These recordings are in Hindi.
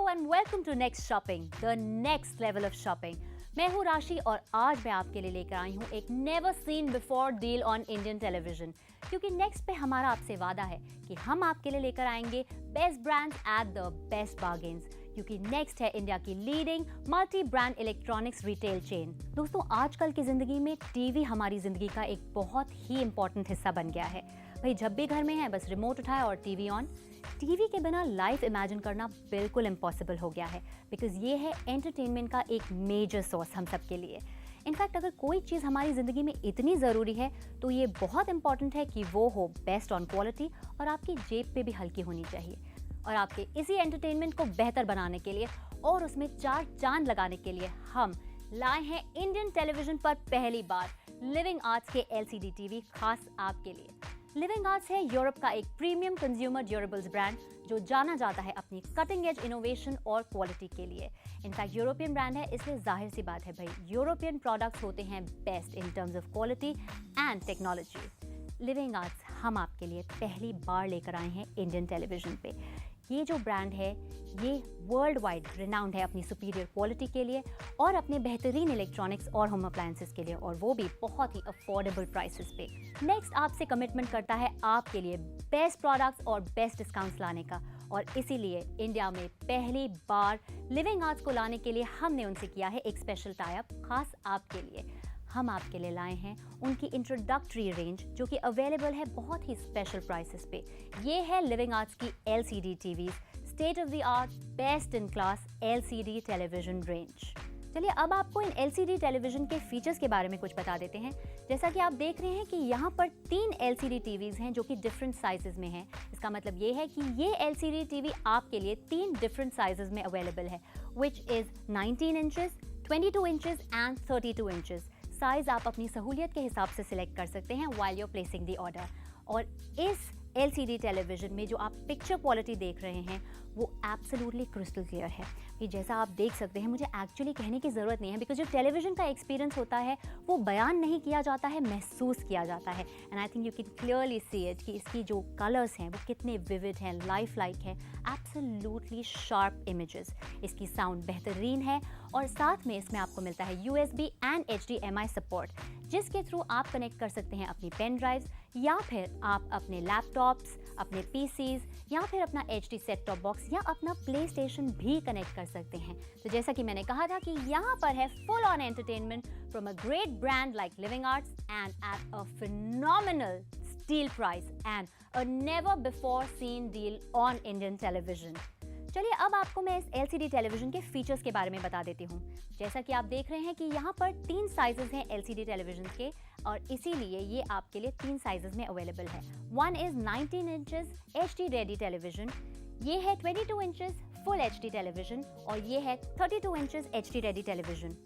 And welcome to next shopping, the next level of shopping. मैं हूँ राशि और आज मैं आपके लिए लेकर आई हूँ एक never seen before deal on Indian television. क्योंकि नेक्स्ट पे हमारा आपसे वादा है कि हम आपके लिए लेकर आएंगे best brands at the best bargains. क्योंकि नेक्स्ट है इंडिया की leading multi brand electronics retail chain. दोस्तों, आजकल की जिंदगी में टीवी हमारी जिंदगी का एक बहुत ही इंपॉर्टेंट हिस्सा बन गया है। भाई जब भी घर में है बस रिमोट उठाए और टीवी ऑन। टीवी के बिना लाइफ इमेजिन करना बिल्कुल इम्पॉसिबल हो गया है, बिकॉज ये है एंटरटेनमेंट का एक मेजर सोर्स हम सब के लिए। इनफैक्ट अगर कोई चीज़ हमारी ज़िंदगी में इतनी ज़रूरी है तो ये बहुत इंपॉर्टेंट है कि वो हो बेस्ट ऑन क्वालिटी और आपकी जेब पे भी हल्की होनी चाहिए। और आपके इसी एंटरटेनमेंट को बेहतर बनाने के लिए और उसमें चार चांद लगाने के लिए हम लाए हैं इंडियन टेलीविजन पर पहली बार लिविंग आर्ट्स के LCD टीवी खास आपके लिए। लिविंग आर्ट्स है यूरोप का एक प्रीमियम कंज्यूमर ड्यूरेबल्स ब्रांड जो जाना जाता है अपनी कटिंग एज इनोवेशन और क्वालिटी के लिए। इनफैक्ट यूरोपियन ब्रांड है, इसलिए जाहिर सी बात है भाई यूरोपियन प्रोडक्ट्स होते हैं best in terms of quality and technology. Living arts हम आपके लिए पहली बार लेकर आए हैं इंडियन टेलीविजन पे। ये जो ब्रांड है ये वर्ल्ड वाइड रिनाउंड है अपनी सुपीरियर क्वालिटी के लिए और अपने बेहतरीन इलेक्ट्रॉनिक्स और होम अप्लायंसेस के लिए, और वो भी बहुत ही अफोर्डेबल प्राइसेस पे। नेक्स्ट आपसे कमिटमेंट करता है आपके लिए बेस्ट प्रोडक्ट्स और बेस्ट डिस्काउंट्स लाने का, और इसीलिए इंडिया में पहली बार लिविंग आर्ट्स को लाने के लिए हमने उनसे किया है एक स्पेशल टाई अप खास आपके लिए। हम आपके लिए लाए हैं उनकी इंट्रोडक्टरी रेंज जो कि अवेलेबल है बहुत ही स्पेशल प्राइसेस पे। ये है लिविंग आर्ट्स की LCD TVs, state of the art best in class LCD television range. चलिए अब आपको इन LCD टेलीविजन के फीचर्स के बारे में कुछ बता देते हैं। जैसा कि आप देख रहे हैं कि यहाँ पर 3 LCD टीवीज हैं जो कि डिफरेंट साइजेस में हैं। इसका मतलब ये है कि ये LCD टीवी आपके लिए 3 डिफरेंट साइजेस में अवेलेबल है, which is 19 inches, 22 inches and 32 inches. Size आप अपनी सहूलियत के हिसाब से सिलेक्ट कर सकते हैं while you're placing the order. और इस LCD टेलीविजन में जो आप पिक्चर क्वालिटी देख रहे हैं वो एब्सोल्युटली क्रिस्टल क्लियर है। ये जैसा आप देख सकते हैं, मुझे एक्चुअली कहने की ज़रूरत नहीं है, बिकॉज जो टेलीविजन का एक्सपीरियंस होता है वो बयान नहीं किया जाता है, महसूस किया जाता है। And I think you can clearly see it कि इसकी जो कलर्स हैं वो कितने विविड हैं, लाइफ लाइक हैं, एब्सोल्युटली शार्प इमेजेस। इसकी साउंड बेहतरीन है और साथ में इसमें आपको मिलता है USB एंड HDMI सपोर्ट, जिसके थ्रू आप कनेक्ट कर सकते हैं अपनी पेन ड्राइव्स या फिर आप अपने लैपटॉप्स, अपने PCs या फिर अपना HD सेट टॉप बॉक्स या अपना PlayStation भी कनेक्ट कर सकते हैं। तो जैसा कि मैंने कहा था कि यहाँ पर है full on entertainment from a great brand like Living Arts and at a phenomenal steal price and a never before seen deal on Indian television. चलिए अब आपको मैं इस LCD टेलीविजन के फीचर्स के बारे में बता देती हूँ। जैसा कि आप देख रहे हैं कि यहाँ पर 3 साइजेस हैं LCD टेलीविजन के, और इसीलिए ये आपके लिए 3 साइजेस में अवेलेबल है। One is 19 inches HD ready television, ये है 22 इंचेस फुल HD टेलीविजन, और ये है 32 इंचेस HD रेडी टेलीविजन।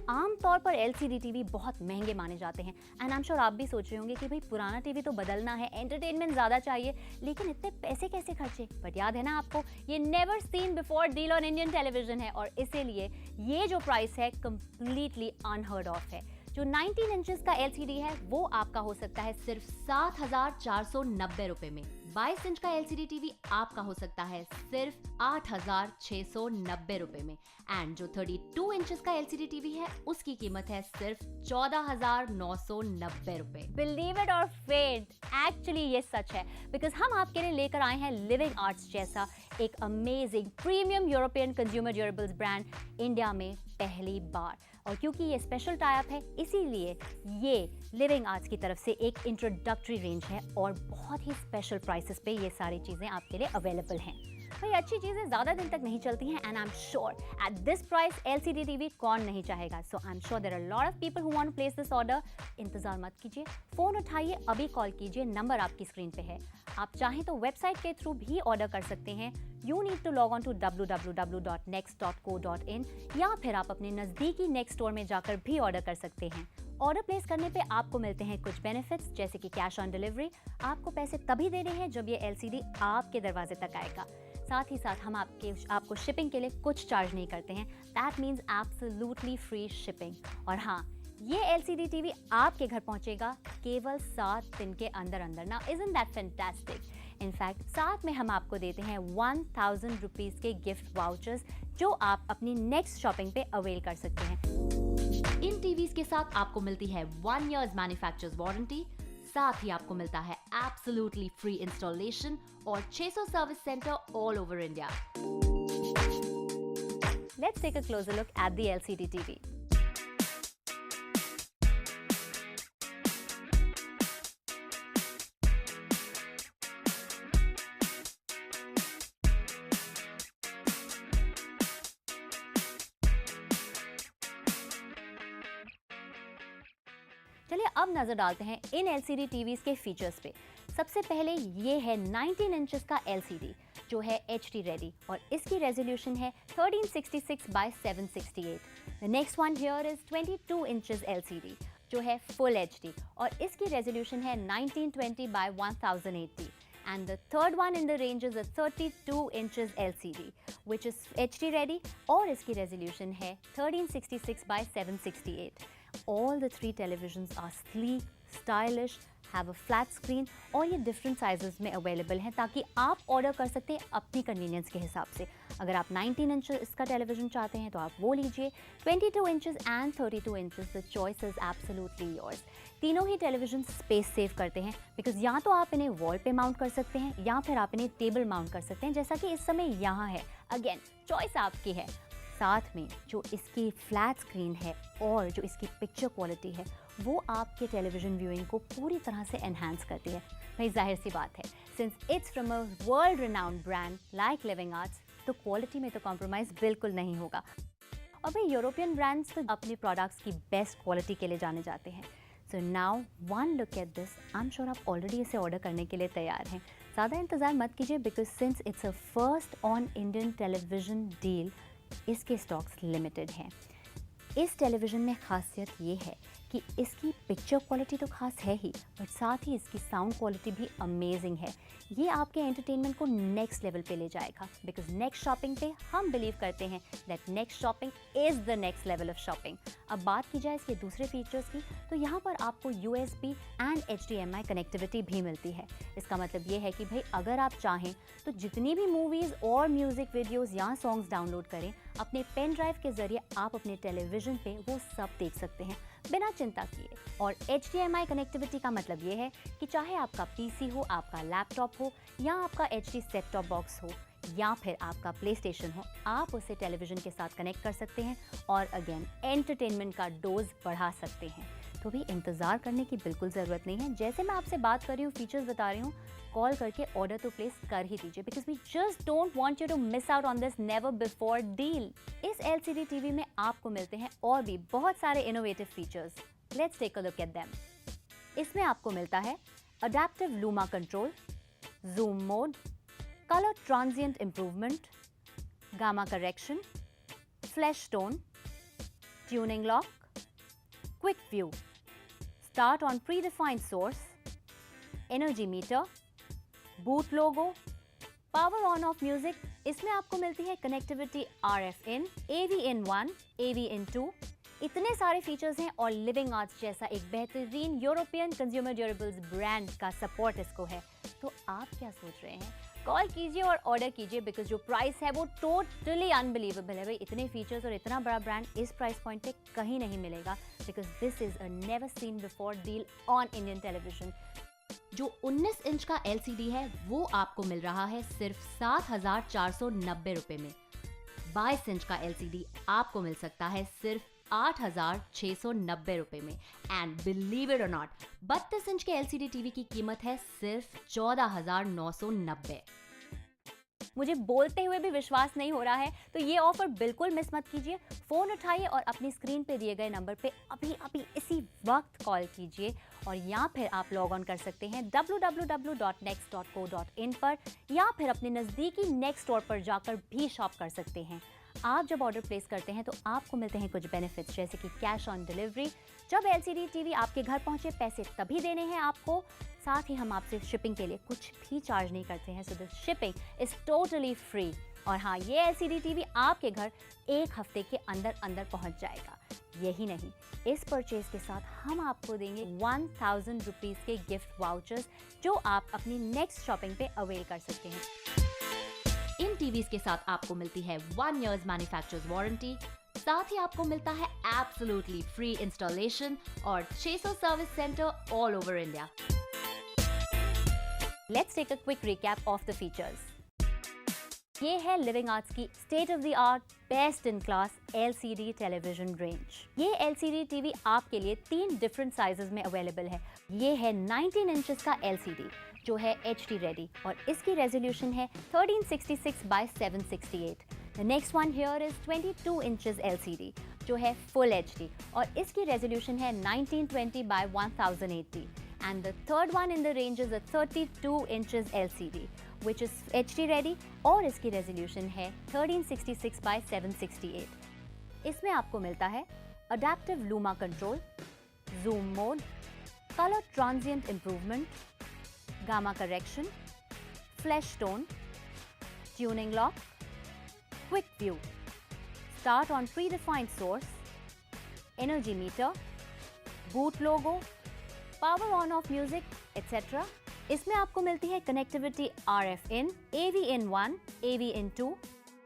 आमतौर पर LCD टीवी बहुत महंगे माने जाते हैं एंड आई एम श्योर आप भी सोच रहे होंगे कि भाई पुराना टीवी तो बदलना है, एंटरटेनमेंट ज़्यादा चाहिए, लेकिन इतने पैसे कैसे खर्चे। बट याद है ना आपको, ये never seen before deal on Indian television है, और इसीलिए ये जो प्राइस है कंप्लीटली अनहर्ड ऑफ है। जो 19 इंचेस का LCD है वो आपका हो सकता है सिर्फ 7,490 रुपए में। 22 इंच का LCD टीवी आपका हो सकता है सिर्फ 8,690 रुपए में, एंड जो 32 इंचेस का LCD टीवी है उसकी कीमत है सिर्फ 14,990 रुपए। बिलीव इट और फेट, एक्चुअली ये सच है, बिकॉज हम आपके लिए लेकर आए हैं लिविंग आर्ट्स जैसा एक amazing premium European consumer durables brand India में पहली बार। और क्योंकि ये स्पेशल टाई अप है इसीलिए ये लिविंग आर्ट्स की तरफ से एक इंट्रोडक्टरी रेंज है और बहुत ही स्पेशल प्राइसेस पे ये सारी चीज़ें आपके लिए अवेलेबल हैं। भाई अच्छी चीज़ें ज़्यादा दिन तक नहीं चलती हैं, and I am sure at this price LCD TV कौन नहीं चाहेगा। So I am sure there are lot of people who want to place this order. इंतजार मत कीजिए, फ़ोन उठाइए, अभी कॉल कीजिए, नंबर आपकी स्क्रीन पे है। आप चाहें तो वेबसाइट के थ्रू भी ऑर्डर कर सकते हैं। You need to log on to www.next.co.in या फिर आप अपने नज़दीकी नेक्स्ट स्टोर में जाकर भी ऑर्डर कर सकते हैं। ऑर्डर प्लेस करने पे आपको मिलते हैं कुछ बेनिफिट्स, जैसे कि कैश ऑन डिलीवरी। आपको पैसे तभी देने हैं जब ये LCD आपके दरवाजे तक आएगा। साथ ही साथ हम आपको शिपिंग के लिए कुछ चार्ज नहीं करते हैं। That means absolutely free shipping. और हाँ, ये LCD टीवी आपके घर पहुंचेगा केवल 7 दिन के अंदर अंदर। Now isn't that fantastic. In fact साथ में हम आपको देते हैं 1000 रुपीज़ के गिफ्ट वाउचर्स जो आप अपनी नेक्स्ट शॉपिंग पे अवेल कर सकते हैं। इन टीवीज के साथ आपको मिलती है 1 ईयर्स मैन्युफैक्चरर्स वारंटी, साथ ही आपको मिलता है एब्सोल्युटली फ्री इंस्टॉलेशन और 600 service centre all over India. Let's take a closer look at the LCD TV. चलिए अब नजर डालते हैं इन LCD TVs के फीचर्स पे। सबसे पहले ये है 19 इंचेस का LCD जो है HD रेडी और इसकी रेजोल्यूशन है 1366 by 768। The next one here is 22 inches LCD जो है फुल HD और इसकी रेजोल्यूशन है 1920 by 1080। And the third one in the range is a 32 inches LCD which is HD ready और इसकी रेजोल्यूशन है 1366 by 768। All the three televisions are sleek, stylish, have a flat screen और ये different sizes में available हैं ताकि आप ऑर्डर कर सकते हैं अपनी कन्वीनियंस के हिसाब से। अगर आप 19 इंच इसका टेलीविजन चाहते हैं तो आप वो लीजिए, 22 inches and 32 inches, the choice is absolutely yours. तीनों ही टेलीविजन स्पेस सेव करते हैं बिकॉज या तो आप इन्हें वॉल पे माउंट कर सकते हैं या फिर आप इन्हें टेबल माउंट कर सकते हैं जैसा कि इस समय यहाँ है। अगेन चॉइस आपकी है। साथ में जो इसकी फ्लैट स्क्रीन है और जो इसकी पिक्चर क्वालिटी है वो आपके टेलीविजन व्यूइंग को पूरी तरह से एनहांस करती है। भाई जाहिर सी बात है, since it's from a world renowned brand like Living arts तो क्वालिटी में तो कॉम्प्रोमाइज़ बिल्कुल नहीं होगा। और भाई यूरोपियन ब्रांड्स तो अपने प्रोडक्ट्स की बेस्ट क्वालिटी के लिए जाने जाते हैं। So now one look at this, I am sure आप ऑलरेडी इसे ऑर्डर करने के लिए तैयार हैं। ज़्यादा इंतज़ार मत कीजिए because since it's a first on Indian television deal, इसके स्टॉक्स लिमिटेड हैं। इस टेलीविज़न में खासियत ये है कि इसकी पिक्चर क्वालिटी तो खास है ही, बट साथ ही इसकी साउंड क्वालिटी भी अमेजिंग है। ये आपके एंटरटेनमेंट को नेक्स्ट लेवल पे ले जाएगा बिकॉज नेक्स्ट शॉपिंग पे हम बिलीव करते हैं that next shopping is the next level of shopping. अब बात की जाए इसके दूसरे फीचर्स की तो यहाँ पर आपको USB एंड HDMI कनेक्टिविटी भी मिलती है। इसका मतलब ये है कि भाई अगर आप चाहें तो जितनी भी मूवीज़ और म्यूज़िक वीडियोज़ या सॉन्ग्स डाउनलोड करें, अपने पेन ड्राइव के ज़रिए आप अपने टेलीविज़न पे वो सब देख सकते हैं बिना चिंता किए। और HDMI कनेक्टिविटी का मतलब ये है कि चाहे आपका PC हो, आपका लैपटॉप हो या आपका HD सेट टॉप बॉक्स हो या फिर आपका प्ले स्टेशन हो, आप उसे टेलीविज़न के साथ कनेक्ट कर सकते हैं और अगेन एंटरटेनमेंट का डोज बढ़ा सकते हैं। तो भी इंतज़ार करने की बिल्कुल ज़रूरत नहीं है। जैसे मैं आपसे बात कर रही हूँ, फीचर्स बता रही हूँ, कॉल करके ऑर्डर तो प्लेस कर ही दीजिए because we just don't want you to miss out on this never before deal. इस LCD TV में आपको मिलते हैं और भी बहुत सारे innovative features. Let's take a look at them. इसमें आपको मिलता है adaptive luma control, zoom mode, colour transient improvement, gamma correction, flash tone, tuning lock, quick view, start on predefined source, energy meter, boot logo, power on off music. इसमें आपको मिलती है connectivity RF in, AV in 1, AV in 2। इतने सारे फीचर्स हैं और लिविंग आर्ट्स जैसा एक बेहतरीन यूरोपियन कंज्यूमर ड्यूरेबल्स ब्रांड का सपोर्ट इसको है। तो आप क्या सोच रहे हैं? कॉल कीजिए और ऑर्डर कीजिए बिकॉज जो प्राइस है वो टोटली अनबिलीवेबल है। भाई इतने फीचर्स और इतना बड़ा ब्रांड इस प्राइस पॉइंट पे कहीं नहीं मिलेगा because this is a never seen before deal on Indian television. जो 19 इंच का LCD है वो आपको मिल रहा है सिर्फ 7,490 रुपए में। 22 इंच का LCD आपको मिल सकता है सिर्फ 8,690 रुपए में। एंड बिलीव इट और नॉट, 32 इंच के LCD TV की कीमत है सिर्फ 14,990। मुझे बोलते हुए भी विश्वास नहीं हो रहा है तो ये ऑफर बिल्कुल मिस मत कीजिए। फोन उठाइए और अपनी स्क्रीन पे दिए गए नंबर पे अभी इसी वक्त कॉल कीजिए और या फिर आप लॉग ऑन कर सकते हैं www.next.co.in पर या फिर अपने नज़दीकी नेक्स्ट स्टोर पर जाकर भी शॉप कर सकते हैं। आप जब ऑर्डर प्लेस करते हैं तो आपको मिलते हैं कुछ बेनिफिट्स जैसे कि कैश ऑन डिलीवरी। जब LCD TV आपके घर पहुंचे पैसे तभी देने हैं आपको। साथ ही हम आपसे शिपिंग के लिए कुछ भी चार्ज नहीं करते हैं। So the shipping is totally free. और हाँ, ये LCD टीवी आपके घर एक हफ्ते के अंदर अंदर पहुंच जाएगा। यही नहीं, इस परचेज के साथ हम आपको देंगे 1000 रुपीज़ के गिफ्ट वाउचर्स जो आप अपनी नेक्स्ट शॉपिंग पे अवेल कर सकते हैं। इन टीवीज के साथ आपको मिलती है 1 year's मैन्युफैक्चरर्स वारंटी, साथ ही आपको मिलता है एब्सोल्युटली फ्री इंस्टॉलेशन और 600 service centre all over India. Let's take a quick recap of the features. ये है लिविंग आर्ट्स की state of the art best in class LCD television range. ये LCD टीवी आपके लिए 3 डिफरेंट साइजेस में अवेलेबल है। ये है 19 इंचेस का LCD जो है HD रेडी और इसकी रेजोल्यूशन है 1366 by 768। The next one here is 22 inches LCD जो है Full HD और इसकी रेजोल्यूशन है 1920 by 1080। And the third one in the range is a 32 inches LCD which is HD ready और इसकी रेजोल्यूशन है 1366 by 768। इसमें आपको मिलता है Adaptive Luma Control, Zoom Mode, Color Transient Improvement, Gamma Correction, Flesh Tone, Tuning Lock, Quick View, Start on Predefined Source, Energy Meter, Boot Logo, power on off music etcetera. इसमें आपको मिलती है connectivity RF in, AV in 1, AV in 2।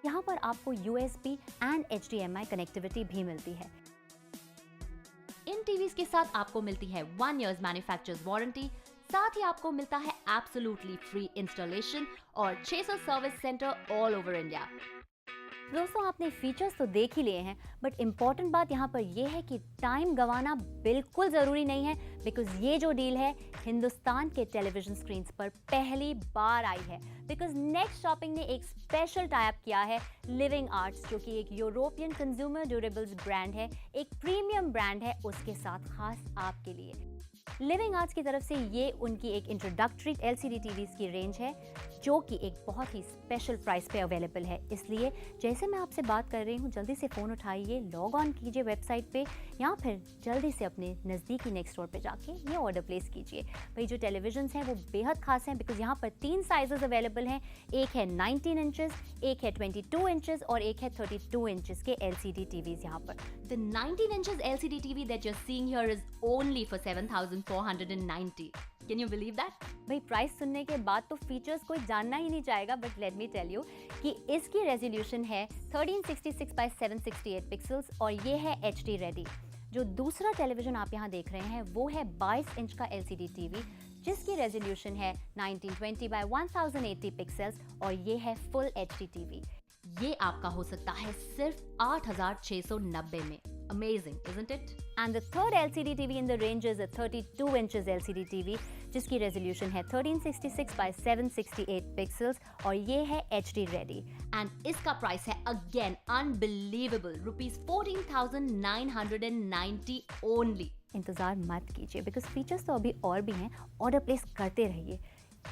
यहाँ पर आपको USB एंड HDMI कनेक्टिविटी भी मिलती है। इन टीवीज के साथ आपको मिलती है 1 year's मैन्युफैक्चरर्स वारंटी, साथ ही आपको मिलता है एब्सोल्युटली फ्री इंस्टॉलेशन और 600 service centre all over India. दोस्तों, आपने फीचर्स तो देख ही लिए हैं, बट इम्पॉर्टेंट बात यहाँ पर यह है कि टाइम गंवाना बिल्कुल ज़रूरी नहीं है, बिकॉज ये जो डील है हिंदुस्तान के टेलीविजन स्क्रीन्स पर पहली बार आई है। बिकॉज नेक्स्ट शॉपिंग ने एक स्पेशल टाइप किया है लिविंग आर्ट्स, जो कि एक यूरोपियन कंज्यूमर ड्यूरेबल्स ब्रांड है, एक प्रीमियम ब्रांड है, उसके साथ खास आपके लिए। लिविंग आर्ट्स की तरफ से ये उनकी एक इंट्रोडक्टरी LCD टीवीज़ की रेंज है जो कि एक बहुत ही स्पेशल प्राइस पे अवेलेबल है। इसलिए जैसे मैं आपसे बात कर रही हूँ, जल्दी से फ़ोन उठाइए, लॉग ऑन कीजिए वेबसाइट पे या फिर जल्दी से अपने नज़दीकी नेक्स्ट स्टोर पे जाके ये ऑर्डर प्लेस कीजिए। भाई, जो टेलीविजन्स हैं वो बेहद खास हैं बिकॉज यहाँ पर 3 साइजेस अवेलेबल हैं। एक है 19 इंचेस, एक है 22 इंचेस और एक है 32 इंचेस के LCD टीवीज़ यहाँ पर। The 19 inches LCD TV that you're seeing here is only for 7,490. Can you believe that? भाई, प्राइस सुनने के बाद तो फीचर्स कोई जानना ही नहीं चाहेगा, but let me tell you कि इसकी रेजोल्यूशन है 1366 by 768 पिक्सल्स और ये है HD रेडी। जो दूसरा टेलीविजन आप यहाँ देख रहे हैं वो है 22 इंच का LCD टीवी जिसकी रेजोल्यूशन है 1920 by 1080 पिक्सल्स और ये है फुल HD टीवी। ये आपका हो सकता है सिर्फ 8,690 में। Amazing, isn't it? And the third LCD TV in the range is a 32 inches LCD TV जिसकी रेजोल्यूशन है 1366 by 768 पिक्सल्स और ये है HD रेडी। And इसका प्राइस है again unbelievable ₹14,990 only। इंतजार मत कीजिए बिकॉज फीचर्स तो अभी और भी हैं, ऑर्डर प्लेस करते रहिए।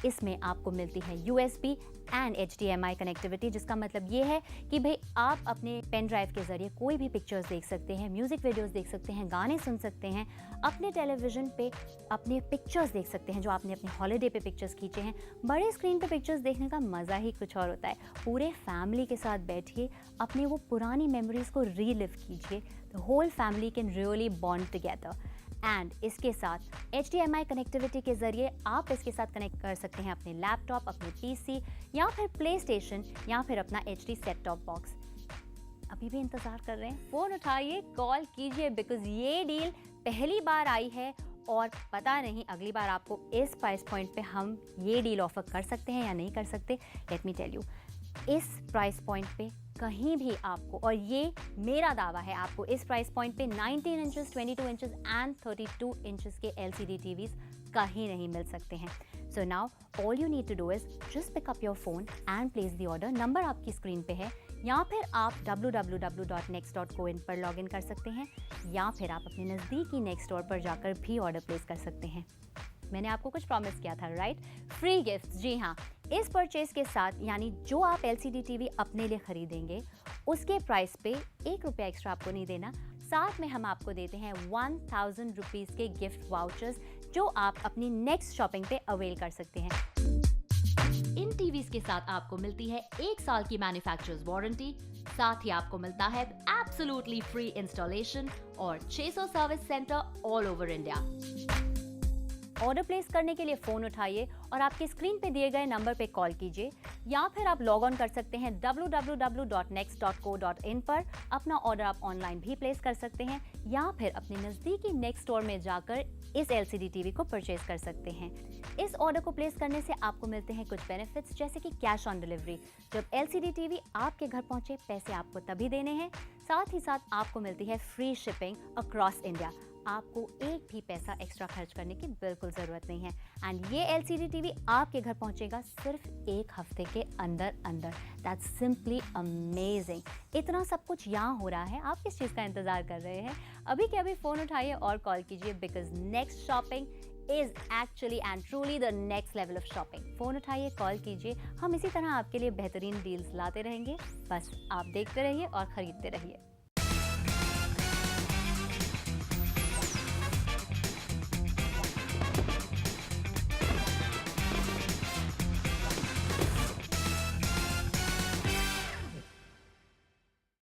इसमें आपको मिलती है USB एंड HDMI कनेक्टिविटी, जिसका मतलब ये है कि भाई आप अपने पेन ड्राइव के ज़रिए कोई भी पिक्चर्स देख सकते हैं, म्यूज़िक वीडियोस देख सकते हैं, गाने सुन सकते हैं, अपने टेलीविज़न पे अपने पिक्चर्स देख सकते हैं जो आपने अपने हॉलीडे पे पिक्चर्स खींचे हैं। बड़े स्क्रीन पे पिक्चर्स देखने का मज़ा ही कुछ और होता है। पूरे फैमिली के साथ बैठिए, अपनी वो पुरानी मेमोरीज़ को रीलिव कीजिए। The whole family can really bond together. And इसके साथ HDMI कनेक्टिविटी के ज़रिए आप इसके साथ कनेक्ट कर सकते हैं अपने लैपटॉप, अपने PC या फिर प्ले स्टेशन या फिर अपना HD सेट टॉप बॉक्स। अभी भी इंतज़ार कर रहे हैं? फ़ोन उठाइए, कॉल कीजिए बिकॉज ये डील पहली बार आई है और पता नहीं अगली बार आपको इस प्राइस पॉइंट पे हम ये डील ऑफर कर सकते हैं या नहीं कर सकते। लेट मी टेल यू, इस प्राइस पॉइंट पे कहीं भी आपको, और ये मेरा दावा है, आपको इस प्राइस पॉइंट पे 19 इंचेस, 22 इंचेस एंड 32 इंचेस के LCD TVs कहीं नहीं मिल सकते हैं। So now all you need to do is just pick up your phone and place the order. Number आपकी स्क्रीन पे है, या फिर आप www.next.co.in पर लॉग इन कर सकते हैं, या फिर आप अपने नज़दीकी नेक्स्ट स्टोर पर जाकर भी ऑर्डर प्लेस कर सकते हैं। मैंने आपको कुछ प्रॉमिस किया था, राइट? Free gift. जी हाँ, इस परचेज के साथ, यानी जो आप LCD TV अपने लिए खरीदेंगे उसके प्राइस पे ₹1 एक्स्ट्रा आपको नहीं देना। साथ में हम आपको देते हैं 1000 रुपीज़ के गिफ्ट वाउचर्स जो आप अपनी नेक्स्ट शॉपिंग पे अवेल कर सकते हैं। इन टीवीज के साथ आपको मिलती है 1 साल की मैन्युफैक्चरर्स वारंटी, साथ ही आपको मिलता है एब्सोल्युटली फ्री इंस्टॉलेशन और 600 service centre all over India. Order place करने के लिए फ़ोन उठाइए और आपकी स्क्रीन पे दिए गए नंबर पे कॉल कीजिए, या फिर आप लॉग ऑन कर सकते हैं www.next.co.in पर। अपना ऑर्डर आप ऑनलाइन भी प्लेस कर सकते हैं, या फिर अपने नज़दीकी नेक्स्ट स्टोर में जाकर इस LCD टीवी को परचेज कर सकते हैं। इस ऑर्डर को प्लेस करने से आपको मिलते हैं कुछ बेनिफिट्स, जैसे कि कैश ऑन डिलीवरी। जब LCD टीवी आपके घर पहुंचे, पैसे आपको तभी देने हैं। साथ ही साथ आपको मिलती है फ्री शिपिंग अक्रॉस इंडिया। आपको एक भी पैसा एक्स्ट्रा खर्च करने की बिल्कुल ज़रूरत नहीं है। एंड ये LCD टीवी आपके घर पहुंचेगा सिर्फ 1 हफ्ते के अंदर अंदर। That's simply amazing. इतना सब कुछ यहाँ हो रहा है, आप किस चीज़ का इंतज़ार कर रहे हैं? अभी के अभी फ़ोन उठाइए और कॉल कीजिए, because next shopping is actually and truly the next level of shopping. Phone उठाइए, कॉल कीजिए, हम इसी तरह आपके लिए बेहतरीन डील्स लाते रहेंगे। बस आप देखते रहिए और ख़रीदते रहिए।